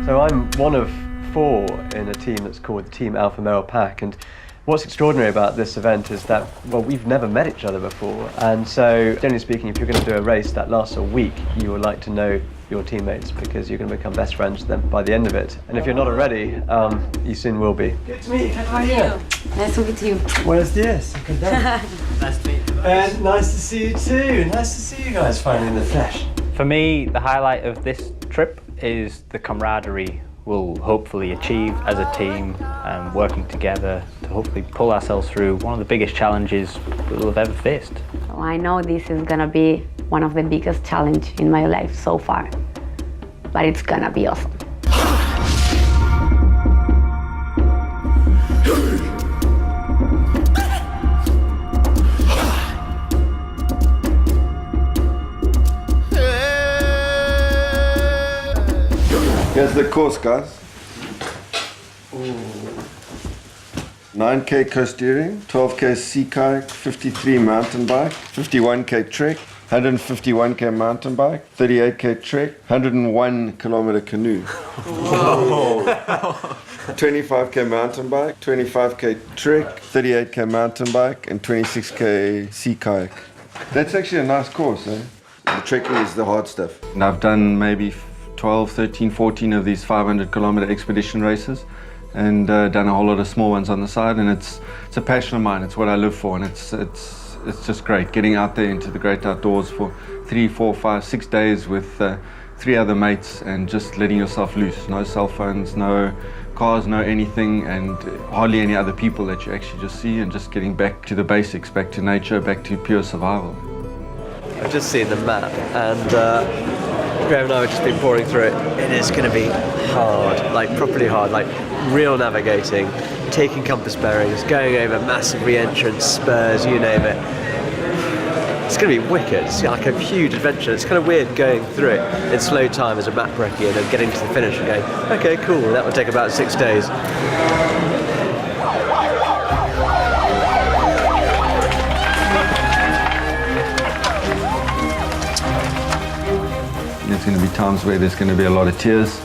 So I'm one of 4 in a team that's called the Team Alpha Male Pack, and what's extraordinary about this event is that, well, we've never met each other before, and so generally speaking, if you're going to do a race that lasts a week, you would like to know your teammates because you're going to become best friends with them by the end of it. And if you're not already, you soon will be. Good to meet you. How are you? Nice to meet you. Buenos dias. Nice to meet you. And nice to see you too. Nice to see you guys finally in the flesh. For me, the highlight of this trip is the camaraderie we'll hopefully achieve as a team, working together to hopefully pull ourselves through one of the biggest challenges we'll have ever faced. So I know this is gonna be one of the biggest challenges in my life so far, but it's gonna be awesome. Here's the course, guys. 9K co-steering, 12K sea kayak, 53 mountain bike, 51K trek, 151K mountain bike, 38K trek, 101 kilometer canoe. 25K mountain bike, 25K trek, 38K mountain bike, and 26K sea kayak. That's actually a nice course, eh? The trekking is the hard stuff. And I've done maybe 12, 13, 14 of these 500 kilometer expedition races, and done a whole lot of small ones on the side, and it's a passion of mine. It's what I live for, and it's just great getting out there into the great outdoors for 3, 4, 5, 6 days with 3 other mates and just letting yourself loose. No cell phones, no cars, no anything, and hardly any other people that you actually just see, and just getting back to the basics, back to nature, back to pure survival. I've just seen the map, and Graham and I have just been pouring through it. It is going to be hard, like properly hard, like real navigating, taking compass bearings, going over massive re-entrance, spurs, you name it. It's going to be wicked. It's like a huge adventure. It's kind of weird going through it in slow time as a map recce and then getting to the finish and going, okay, cool, that will take about 6 days. There's going to be times where there's going to be a lot of tears.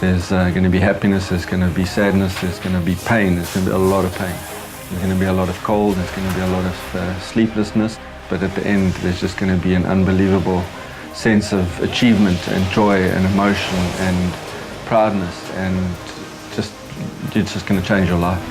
There's going to be happiness, there's going to be sadness, there's going to be pain, there's going to be a lot of pain. There's going to be a lot of cold, there's going to be a lot of sleeplessness, but at the end there's just going to be an unbelievable sense of achievement and joy and emotion and proudness, and it's just going to change your life.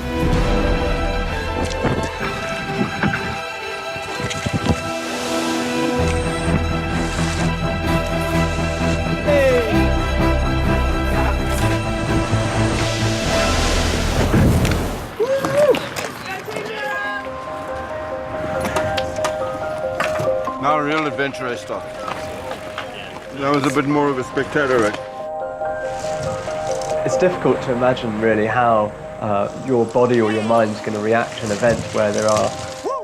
Now a real adventure race start. That was a bit more of a spectator race. It's difficult to imagine really how your body or your mind is going to react to an event where there are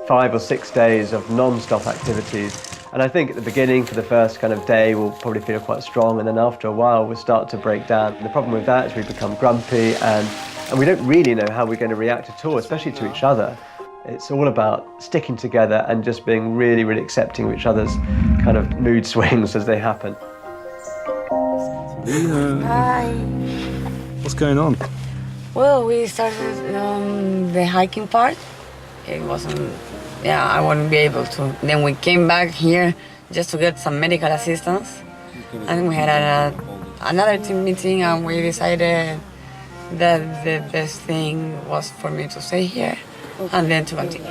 5 or 6 days of non-stop activities. And I think at the beginning, for the first kind of day, we'll probably feel quite strong, and then after a while we'll start to break down. And the problem with that is we become grumpy, and we don't really know how we're going to react at all, especially to each other. It's all about sticking together and just being really, really accepting of each other's kind of mood swings as they happen. Hi. What's going on? Well, we started the hiking part. It wasn't, I wouldn't be able to. Then we came back here just to get some medical assistance. And we had another team meeting, and we decided that the best thing was for me to stay here and then to continue.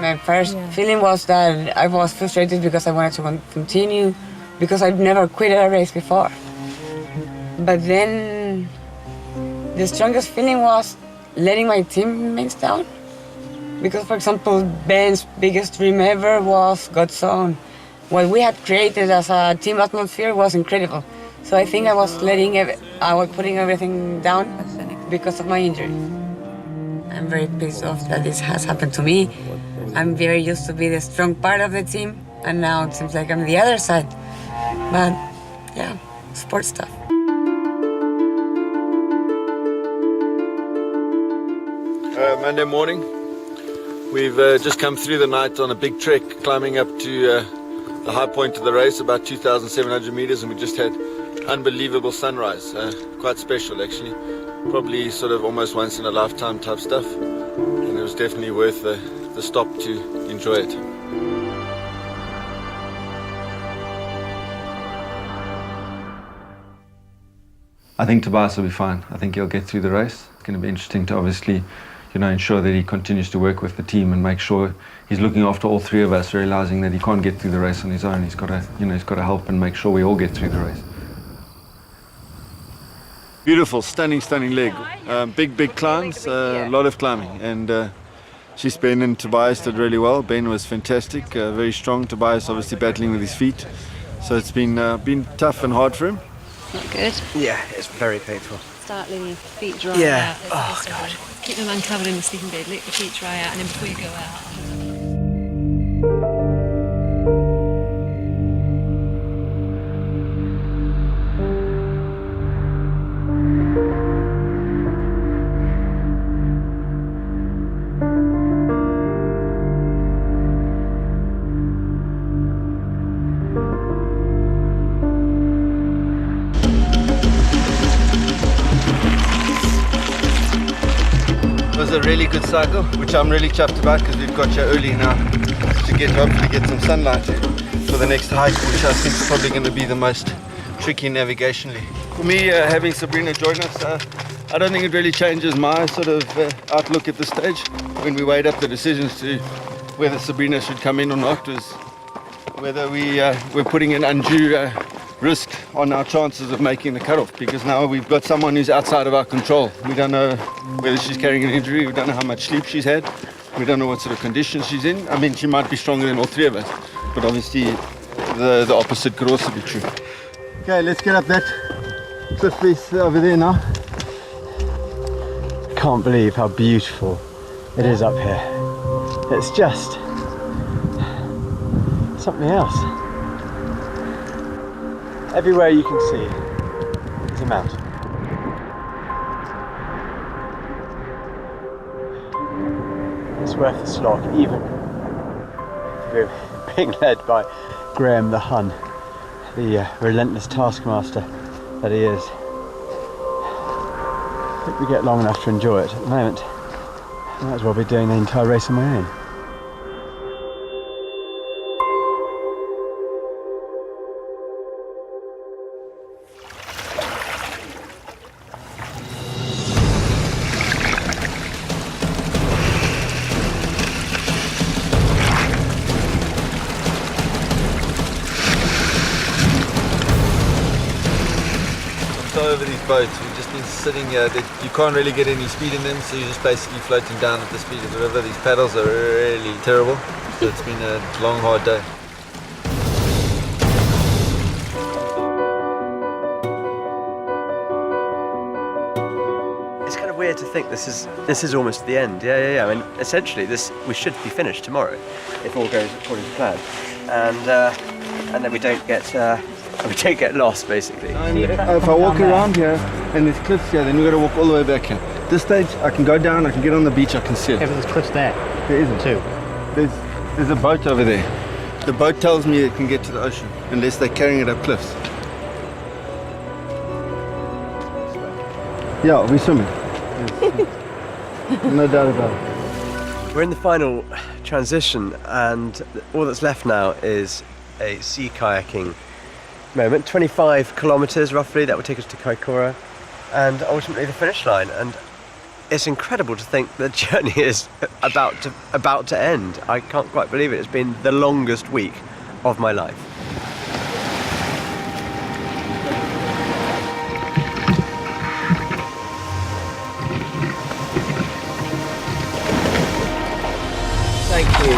My first feeling was that I was frustrated because I wanted to continue, because I'd never quit a race before. But then the strongest feeling was letting my teammates down. Because, for example, Ben's biggest dream ever was God's Own. What we had created as a team atmosphere was incredible. So I think I was putting everything down because of my injury. I'm very pissed off that this has happened to me. I'm very used to be the strong part of the team, and now it seems like I'm the other side. But yeah, sports stuff. Monday morning. We've just come through the night on a big trek, climbing up to the high point of the race, about 2,700 meters, and we just had unbelievable sunrise. Quite special, actually. Probably sort of almost once in a lifetime type stuff. And it was definitely worth the stop to enjoy it. I think Tobias will be fine. I think he'll get through the race. It's going to be interesting to obviously, ensure that he continues to work with the team and make sure he's looking after all three of us, realizing that he can't get through the race on his own. He's got to help and make sure we all get through the race. Beautiful, stunning leg. Big climbs, a lot of climbing. And she's Ben and Tobias did really well. Ben was fantastic, very strong. Tobias obviously battling with his feet. So it's been tough and hard for him. Not good. Yeah, it's very painful. Start letting your feet dry Yeah. out. Oh, God. Keep them uncovered in the sleeping bag, let your feet dry out, and then before you go out. It was a really good cycle, which I'm really chuffed about because we've got here early now to hopefully get some sunlight for the next hike, which I think is probably going to be the most tricky navigationally. For me, having Sabrina join us, I don't think it really changes my sort of outlook at this stage. When we weighed up the decisions to whether Sabrina should come in or not, was whether we're putting an undue risk on our chances of making the cutoff, because now we've got someone who's outside of our control. We don't know whether she's carrying an injury, we don't know how much sleep she's had, we don't know what sort of conditions she's in. I mean, she might be stronger than all three of us, but obviously the opposite could also be true. Okay, let's get up that cliff face over there now. Can't believe how beautiful it is up here. It's just something else. Everywhere you can see is a mountain. It's worth the slog, even if we're being led by Graham the Hun, the relentless taskmaster that he is. I think we get long enough to enjoy it. At the moment, I might as well be doing the entire race on my own. Over these boats, we've just been sitting here. You can't really get any speed in them, so you're just basically floating down at the speed of the river. These paddles are really terrible, so it's been a long, hard day. It's kind of weird to think this is almost the end. Yeah. I mean, essentially, we should be finished tomorrow if all goes according to plan, and then we don't get lost, basically. If I walk around here and there's cliffs here, then we've got to walk all the way back here. This stage, I can go down, I can get on the beach, I can see it. Yeah, but there's cliffs there. There isn't. Too. There's a boat over there. The boat tells me it can get to the ocean, unless they're carrying it up cliffs. Yeah, we're swimming. No doubt about it. We're in the final transition, and all that's left now is a sea kayaking moment. 25 kilometers roughly, that would take us to Kaikoura, and ultimately the finish line. And it's incredible to think the journey is about to end. I can't quite believe it. It's been the longest week of my life. Thank you.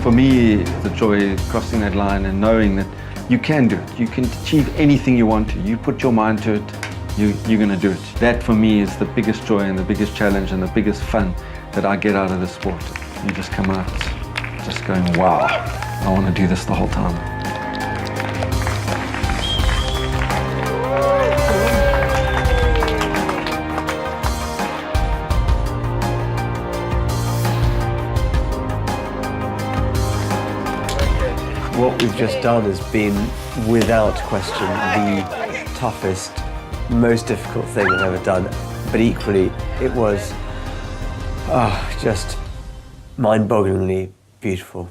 For me, the joy is crossing that line and knowing that you can do it. You can achieve anything you want to. You put your mind to it, you're going to do it. That for me is the biggest joy and the biggest challenge and the biggest fun that I get out of the sport. You just come out just going, wow, I want to do this the whole time. what we've just done has been, without question, the toughest, most difficult thing I've ever done. But equally, it was just mind-bogglingly beautiful.